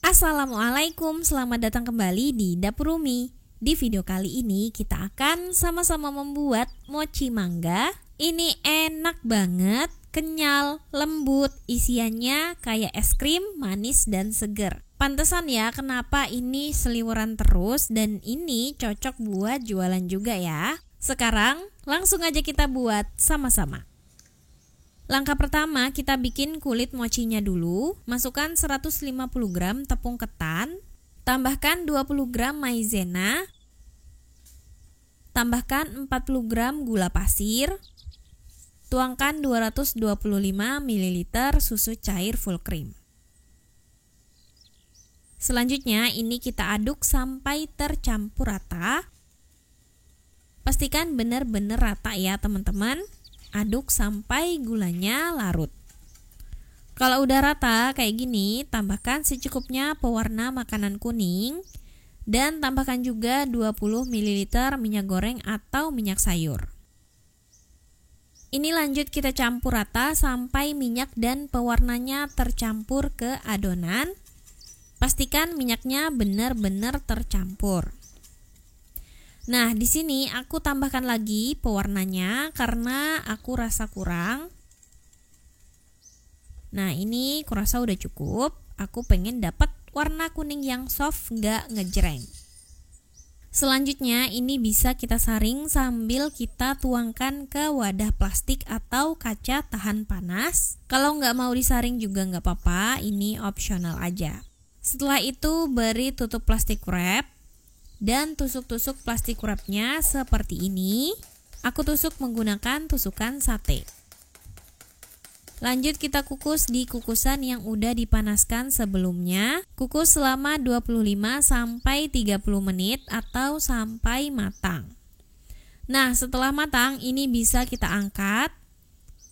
Assalamualaikum, selamat datang kembali di Dapur Umi. Di video kali ini kita akan sama-sama membuat mochi mangga. Ini enak banget, kenyal, lembut, isiannya kayak es krim, manis dan seger. Pantesan ya kenapa ini seliweran terus dan ini cocok buat jualan juga ya. Sekarang langsung aja kita buat sama-sama. Langkah pertama, kita bikin kulit mochinya dulu. Masukkan 150 gram tepung ketan, tambahkan 20 gram maizena, tambahkan 40 gram gula pasir, tuangkan 225 ml susu cair full cream. Selanjutnya ini kita aduk sampai tercampur rata. Pastikan benar-benar rata ya teman-teman. Aduk sampai gulanya larut. Kalau udah rata kayak gini, tambahkan secukupnya pewarna makanan kuning dan tambahkan juga 20 ml minyak goreng atau minyak sayur. Ini lanjut kita campur rata sampai minyak dan pewarnanya tercampur ke adonan. Pastikan minyaknya benar-benar tercampur. Nah, di sini aku tambahkan lagi pewarnanya karena aku rasa kurang. Nah, ini kurasa udah cukup. Aku pengen dapat warna kuning yang soft, nggak ngejreng. Selanjutnya ini bisa kita saring sambil kita tuangkan ke wadah plastik atau kaca tahan panas. Kalau nggak mau disaring juga nggak apa-apa, ini opsional aja. Setelah itu beri tutup plastik wrap. Dan tusuk-tusuk plastik wrapnya seperti ini. Aku tusuk menggunakan tusukan sate. Lanjut kita kukus di kukusan yang udah dipanaskan sebelumnya. Kukus selama 25-30 menit atau sampai matang. Nah, setelah matang ini bisa kita angkat.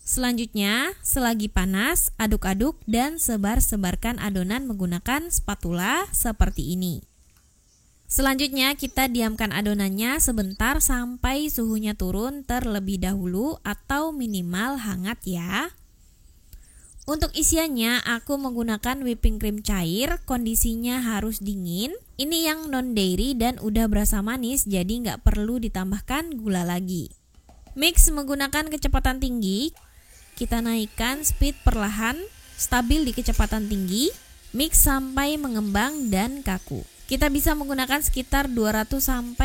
Selanjutnya, selagi panas, aduk-aduk dan sebar-sebarkan adonan menggunakan spatula seperti ini. Selanjutnya kita diamkan adonannya sebentar sampai suhunya turun terlebih dahulu atau minimal hangat ya. Untuk isiannya aku menggunakan whipping cream cair, kondisinya harus dingin. Ini yang non dairy dan udah berasa manis jadi nggak perlu ditambahkan gula lagi. Mix menggunakan kecepatan tinggi, kita naikkan speed perlahan, stabil di kecepatan tinggi, mix sampai mengembang dan kaku. Kita bisa menggunakan sekitar 200-300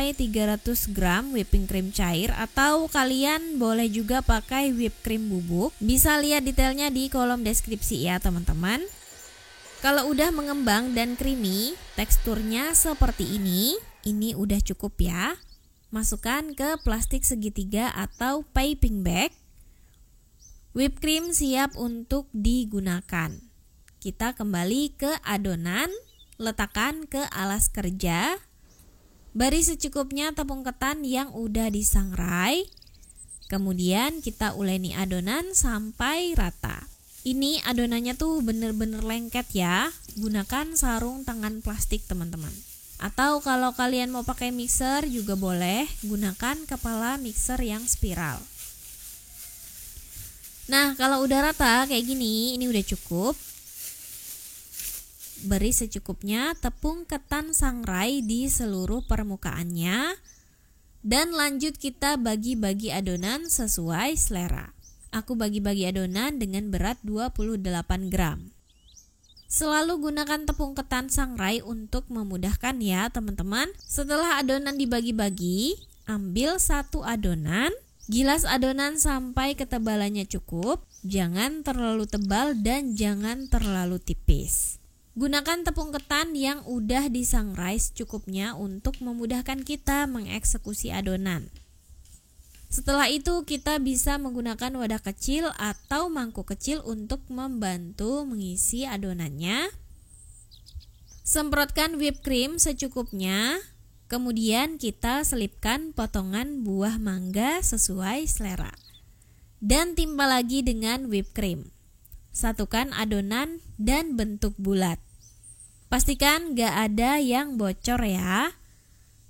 gram whipping cream cair atau kalian boleh juga pakai whipped cream bubuk. Bisa lihat detailnya di kolom deskripsi ya teman-teman. Kalau udah mengembang dan creamy, teksturnya seperti ini udah cukup ya. Masukkan ke plastik segitiga atau piping bag. Whipped cream siap untuk digunakan. Kita kembali ke adonan. Letakkan ke alas kerja. Beri secukupnya tepung ketan yang udah disangrai. Kemudian kita uleni adonan sampai rata. Ini adonannya tuh bener-bener lengket ya. Gunakan sarung tangan plastik teman-teman. Atau kalau kalian mau pakai mixer juga boleh. Gunakan kepala mixer yang spiral. Nah, kalau udah rata kayak gini, ini udah cukup. Beri secukupnya tepung ketan sangrai di seluruh permukaannya. Dan lanjut kita bagi-bagi adonan sesuai selera. Aku bagi-bagi adonan dengan berat 28 gram. Selalu gunakan tepung ketan sangrai untuk memudahkan ya teman-teman. Setelah adonan dibagi-bagi, ambil satu adonan. Gilas adonan sampai ketebalannya cukup. Jangan terlalu tebal dan jangan terlalu tipis. Gunakan tepung ketan yang udah disangrai secukupnya untuk memudahkan kita mengeksekusi adonan. Setelah itu kita bisa menggunakan wadah kecil atau mangkuk kecil untuk membantu mengisi adonannya. Semprotkan whipped cream secukupnya. Kemudian kita selipkan potongan buah mangga sesuai selera. Dan timpa lagi dengan whipped cream. Satukan adonan dan bentuk bulat. Pastikan gak ada yang bocor ya.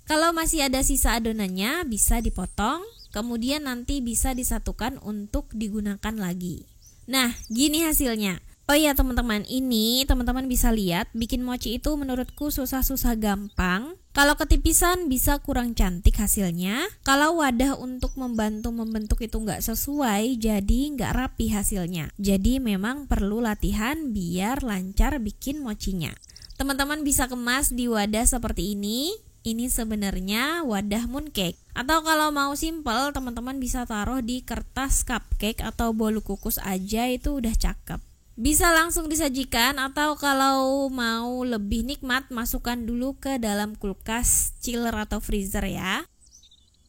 Kalau masih ada sisa adonannya bisa dipotong, kemudian nanti bisa disatukan untuk digunakan lagi. Nah, gini hasilnya. Oh iya teman-teman, ini teman-teman bisa lihat bikin mochi itu menurutku susah-susah gampang. Kalau ketipisan bisa kurang cantik hasilnya. Kalau wadah untuk membantu membentuk itu nggak sesuai, jadi nggak rapi hasilnya. Jadi memang perlu latihan biar lancar bikin mochinya. Teman-teman bisa kemas di wadah seperti ini. Ini sebenarnya wadah mooncake. Atau kalau mau simple, teman-teman bisa taruh di kertas cupcake atau bolu kukus aja, itu udah cakep. Bisa langsung disajikan, atau kalau mau lebih nikmat, masukkan dulu ke dalam kulkas, chiller atau freezer ya.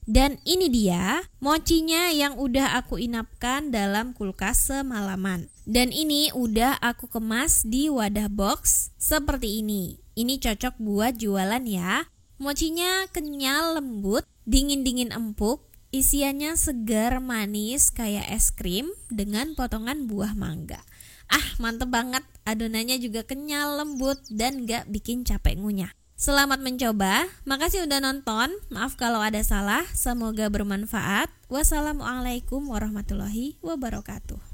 Dan ini dia mochinya yang udah aku inapkan dalam kulkas semalaman. Dan ini udah aku kemas di wadah box seperti ini. Ini cocok buat jualan ya. Mochinya kenyal lembut, dingin-dingin empuk, isiannya segar manis kayak es krim dengan potongan buah mangga. Mantep banget, adonannya juga kenyal lembut dan gak bikin capek ngunyah. Selamat mencoba, makasih udah nonton, maaf kalau ada salah, semoga bermanfaat. Wassalamualaikum warahmatullahi wabarakatuh.